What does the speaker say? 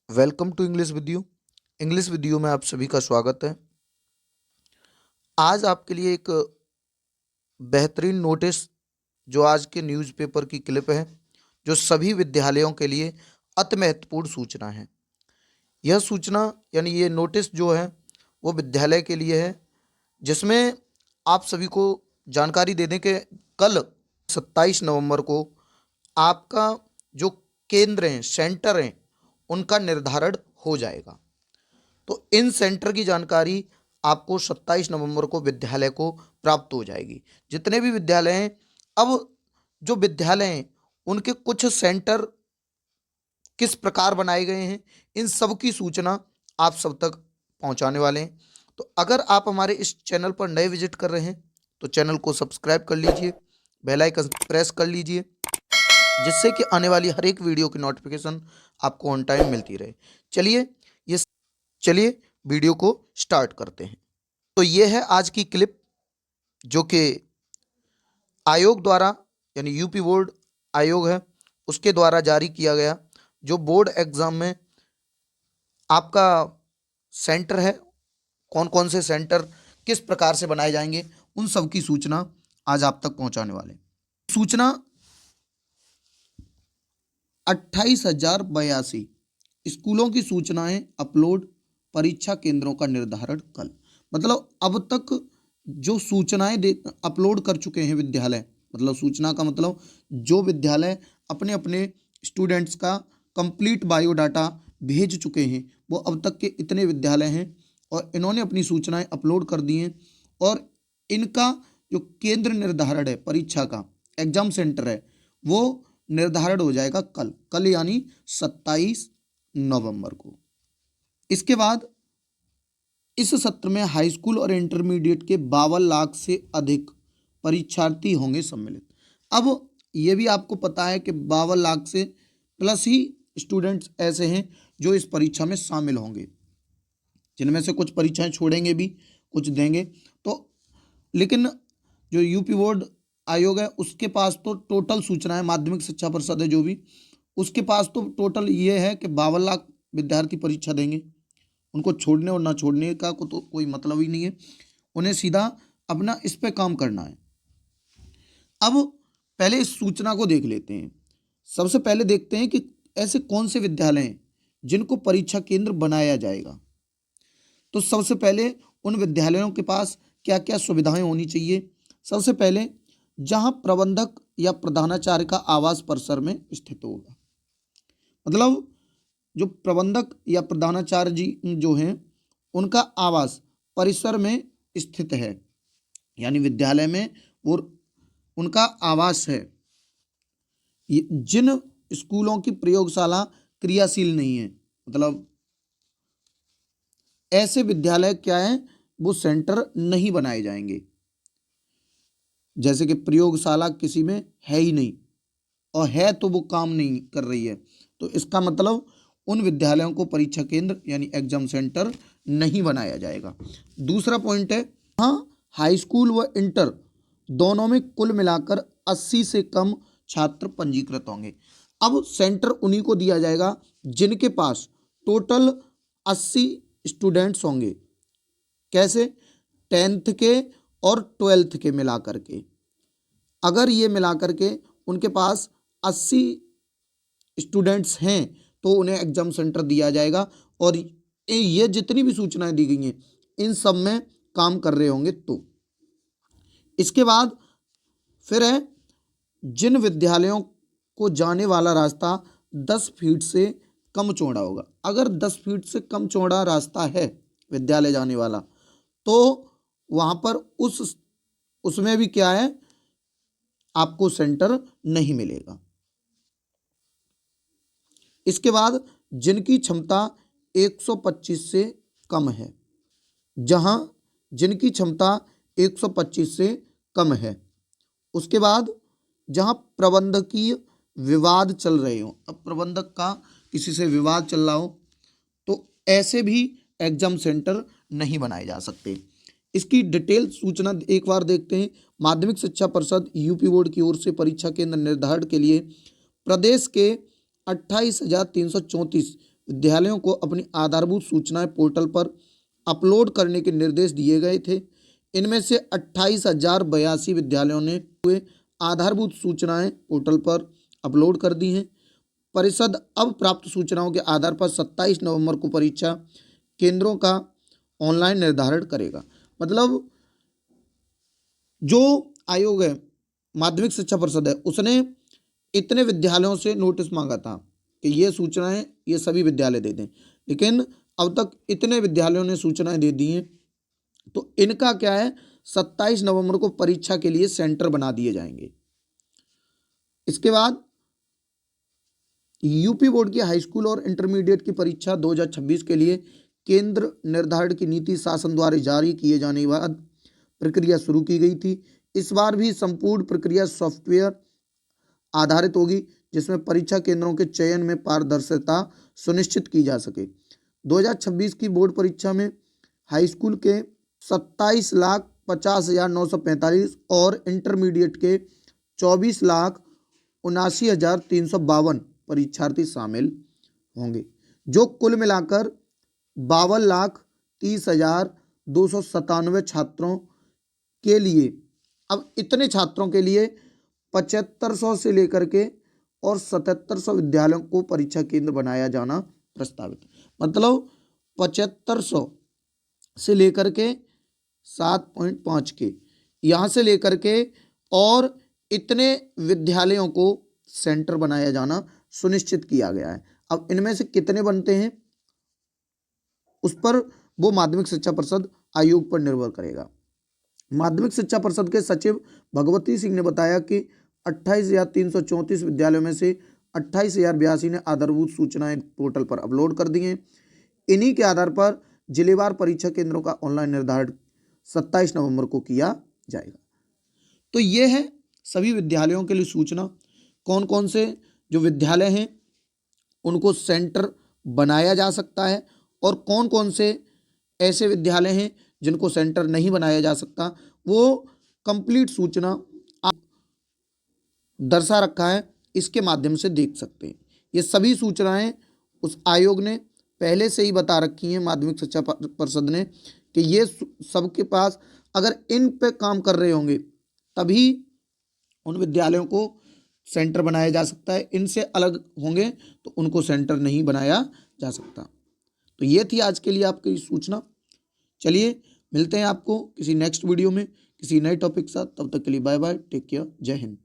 Welcome to English with you. English with you में आप सभी का स्वागत है। आज आपके लिए एक बेहतरीन नोटिस जो आज के न्यूज़पेपर की क्लिप है, जो सभी विद्यालयों के लिए अति महत्वपूर्ण सूचना है। यह सूचना यानी ये नोटिस जो है वो विद्यालय के लिए है, जिसमें आप सभी को जानकारी दे दें कि कल 27 नवंबर को आपका जो केंद्र हैं, सेंटर हैं, उनका निर्धारण हो जाएगा। तो इन सेंटर की जानकारी आपको 27 नवंबर को विद्यालय को प्राप्त हो जाएगी। जितने भी विद्यालय हैं, अब जो विद्यालय हैं उनके कुछ सेंटर किस प्रकार बनाए गए हैं, इन सब की सूचना आप सब तक पहुंचाने वाले हैं। तो अगर आप हमारे इस चैनल पर नए विजिट कर रहे हैं तो चैनल को सब्सक्राइब कर लीजिए, बेल आइकन प्रेस कर लीजिए, जिससे कि आने वाली हर एक वीडियो की नोटिफिकेशन आपको ऑन टाइम मिलती रहे। चलिए ये चलिए वीडियो को स्टार्ट करते हैं। तो ये है आज की क्लिप, जो कि आयोग द्वारा यानी यूपी बोर्ड आयोग है उसके द्वारा जारी किया गया, जो बोर्ड एग्जाम में आपका सेंटर है, कौन कौन से सेंटर किस प्रकार से बनाए जाएंगे, उन सब की सूचना आज आप तक पहुंचाने वाले हैं। सूचना 28,082 स्कूलों की सूचनाएं अपलोड, परीक्षा केंद्रों का निर्धारण कल। मतलब अब तक जो सूचनाएं अपलोड कर चुके हैं विद्यालय, मतलब सूचना का मतलब जो विद्यालय अपने अपने स्टूडेंट्स का कंप्लीट बायोडाटा भेज चुके हैं, वो अब तक के इतने विद्यालय हैं और इन्होंने अपनी सूचनाएं अपलोड कर दी हैं। और इनका जो केंद्र निर्धारण है, परीक्षा का एग्जाम सेंटर है, वो निर्धारण हो जाएगा कल यानी 27 नवंबर को। इसके बाद इस सत्र में हाई स्कूल और इंटरमीडिएट के 52 लाख से अधिक परीक्षार्थी होंगे सम्मिलित। अब ये भी आपको पता है कि 52 लाख से प्लस ही स्टूडेंट्स ऐसे हैं जो इस परीक्षा में शामिल होंगे, जिनमें से कुछ परीक्षाएं छोड़ेंगे भी, कुछ देंगे। तो लेकिन जो यूपी बोर्ड आयोग है उसके पास तो टोटल सूचनाएं, माध्यमिक शिक्षा परिषद है जो भी, उसके पास तो टोटल ये है कि 52 लाख विद्यार्थी परीक्षा देंगे। उनको छोड़ने और ना छोड़ने का तो कोई मतलब ही नहीं है, उन्हें सीधा अपना इस पे काम करना है। अब पहले इस सूचना को देख लेते हैं। सबसे पहले देखते हैं कि ऐसे कौन से विद्यालय हैं जिनको परीक्षा केंद्र बनाया जाएगा। तो सबसे पहले उन विद्यालयों के पास क्या क्या सुविधाएं होनी चाहिए। सबसे पहले जहां प्रबंधक या प्रधानाचार्य का आवास परिसर में स्थित होगा। मतलब जो प्रबंधक या प्रधानाचार्य जी जो हैं उनका आवास परिसर में स्थित है, यानी विद्यालय में वो उनका आवास है। जिन स्कूलों की प्रयोगशाला क्रियाशील नहीं है, मतलब ऐसे विद्यालय क्या है, वो सेंटर नहीं बनाए जाएंगे। जैसे कि प्रयोगशाला किसी में है ही नहीं और है तो वो काम नहीं कर रही है, तो इसका मतलब उन विद्यालयों को परीक्षा केंद्र यानी एग्जाम सेंटर नहीं बनाया जाएगा। दूसरा पॉइंट है, हाँ हाई स्कूल व इंटर दोनों में कुल मिलाकर 80 से कम छात्र पंजीकृत होंगे। अब सेंटर उन्हीं को दिया जाएगा जिनके पास टोटल 80 स्टूडेंट्स होंगे। कैसे? 10th के और 12th के मिलाकर के, अगर ये मिलाकर के उनके पास 80 स्टूडेंट्स हैं तो उन्हें एग्जाम सेंटर दिया जाएगा। और ये जितनी भी सूचनाएं दी गई हैं इन सब में काम कर रहे होंगे। तो इसके बाद फिर है, जिन विद्यालयों को जाने वाला रास्ता 10 फीट से कम चौड़ा होगा। अगर 10 फीट से कम चौड़ा रास्ता है विद्यालय जाने वाला, तो वहां पर उसमें भी क्या है, आपको सेंटर नहीं मिलेगा। इसके बाद जिनकी क्षमता 125 से कम है, जहां जिनकी क्षमता 125 से कम है। उसके बाद जहां प्रबंधकीय विवाद चल रहे हो, अब प्रबंधक का किसी से विवाद चल रहा हो तो ऐसे भी एग्जाम सेंटर नहीं बनाए जा सकते। इसकी डिटेल सूचना एक बार देखते हैं। माध्यमिक शिक्षा परिषद यूपी बोर्ड की ओर से परीक्षा केंद्र निर्धारण के लिए प्रदेश के 28,334 विद्यालयों को अपनी आधारभूत सूचनाएं पोर्टल पर अपलोड करने के निर्देश दिए गए थे। इनमें से 28,082 विद्यालयों ने हुए आधारभूत सूचनाएं पोर्टल पर अपलोड कर दी हैं। परिषद अब प्राप्त सूचनाओं के आधार पर 27 नवंबर को परीक्षा केंद्रों का ऑनलाइन निर्धारण करेगा। मतलब जो आयोग है, माध्यमिक शिक्षा परिषद है, उसने इतने विद्यालयों से नोटिस मांगा था कि ये सूचनाएं ये सभी विद्यालय दे दें, लेकिन अब तक इतने विद्यालयों ने सूचनाएं दे दी हैं। तो इनका क्या है, 27 नवंबर को परीक्षा के लिए सेंटर बना दिए जाएंगे। इसके बाद यूपी बोर्ड की हाई स्कूल और इंटरमीडिएट की परीक्षा 2026 के लिए केंद्र निर्धारण की नीति शासन द्वारा जारी किए जाने के बाद प्रक्रिया शुरू की गई थी। इस बार भी संपूर्ण प्रक्रिया सॉफ्टवेयर आधारित होगी, जिसमें परीक्षा केंद्रों के चयन में पारदर्शिता सुनिश्चित की जा सके। 2026 की बोर्ड परीक्षा में हाई स्कूल के 27,50,945 और इंटरमीडिएट के 24,79,352 परीक्षार्थी शामिल होंगे, जो कुल मिलाकर 52,30,297 छात्रों के लिए, अब इतने छात्रों के लिए 7500 से लेकर के और 7700 विद्यालयों को परीक्षा केंद्र बनाया जाना प्रस्तावित। मतलब 7500 से लेकर के 7.5 के यहाँ से लेकर के और इतने विद्यालयों को सेंटर बनाया जाना सुनिश्चित किया गया है। अब इनमें से कितने बनते हैं उस पर वो माध्यमिक शिक्षा परिषद आयोग पर निर्भर करेगा। माध्यमिक शिक्षा परिषद के सचिव भगवती सिंह ने बताया कि 28,334 विद्यालयों में से 28,082 ने आधारभूत सूचनाएं पोर्टल पर अपलोड कर दी हैं। इन्हीं के आधार पर जिलेवार परीक्षा केंद्रों का ऑनलाइन निर्धारण 27 नवंबर को किया जाएगा। तो ये है सभी विद्यालयों के लिए सूचना, कौन कौन से जो विद्यालय हैं उनको सेंटर बनाया जा सकता है और कौन कौन से ऐसे विद्यालय हैं जिनको सेंटर नहीं बनाया जा सकता, वो कंप्लीट सूचना आप दर्शा रखा है, इसके माध्यम से देख सकते हैं। ये सभी सूचनाएं उस आयोग ने पहले से ही बता रखी हैं, माध्यमिक शिक्षा परिषद ने, कि ये सबके पास अगर इन पे काम कर रहे होंगे तभी उन विद्यालयों को सेंटर बनाया जा सकता है, इनसे अलग होंगे तो उनको सेंटर नहीं बनाया जा सकता। तो ये थी आज के लिए आपकी सूचना। चलिए मिलते हैं आपको किसी नेक्स्ट वीडियो में किसी नए टॉपिक के साथ, तब तक के लिए बाय बाय, टेक केयर, जय हिंद।